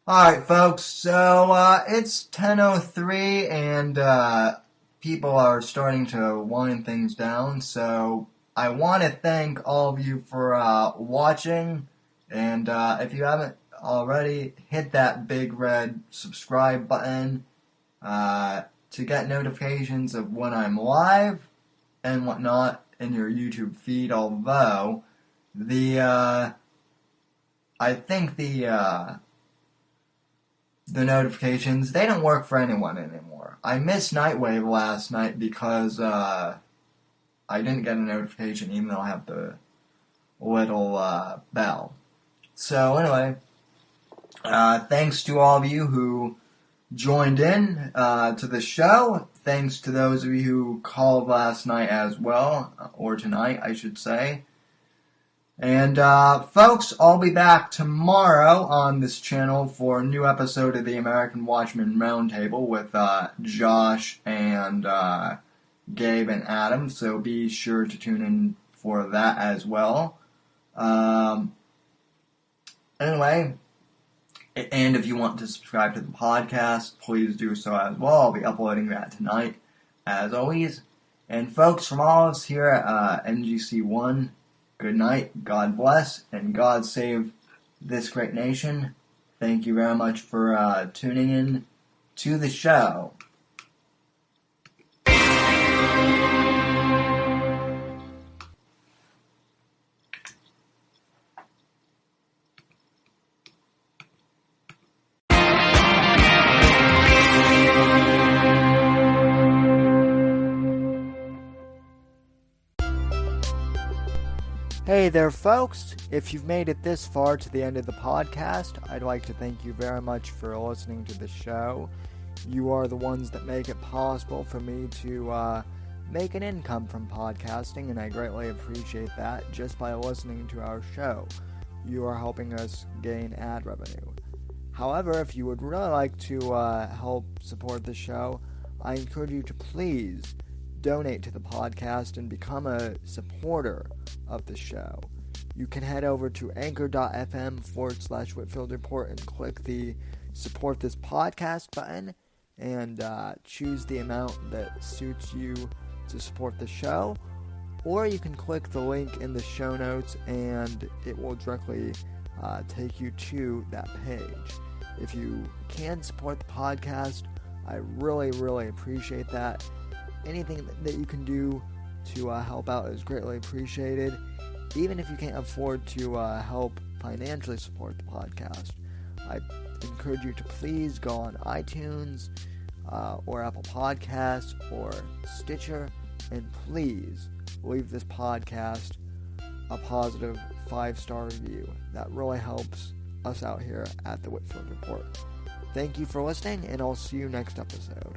Alright, folks, so it's 10:03 and people are starting to wind things down, so I want to thank all of you for watching, and if you haven't already, hit that big red subscribe button to get notifications of when I'm live and whatnot in your YouTube feed, although the I think the notifications, they don't work for anyone anymore. I missed Nightwave last night because I didn't get a notification even though I have the little bell. So anyway, thanks to all of you who joined in to the show. Thanks to those of you who called last night as well, or tonight, I should say. And folks, I'll be back tomorrow on this channel for a new episode of the American Watchman Roundtable with Josh and Gabe and Adam, so be sure to tune in for that as well. Anyway, and if you want to subscribe to the podcast, please do so as well. I'll be uploading that tonight, as always. And folks, from all of us here at NGC1, good night, God bless, and God save this great nation. Thank you very much for tuning in to the show. Hey there, folks. If you've made it this far to the end of the podcast, I'd like to thank you very much for listening to the show. You are the ones that make it possible for me to make an income from podcasting, and I greatly appreciate that just by listening to our show. You are helping us gain ad revenue. However, if you would really like to help support the show, I encourage you to please donate to the podcast and become a supporter of the show. You can head over to anchor.fm/Whitfield Report and click the support this podcast button and choose the amount that suits you to support the show. Or you can click the link in the show notes and it will directly take you to that page. If you can support the podcast, I really, really appreciate that. Anything that you can do to help out is greatly appreciated. Even if you can't afford to help financially support the podcast, I encourage you to please go on iTunes or Apple Podcasts or Stitcher and please leave this podcast a positive 5-star review. That really helps us out here at the Whitfield Report. Thank you for listening, and I'll see you next episode.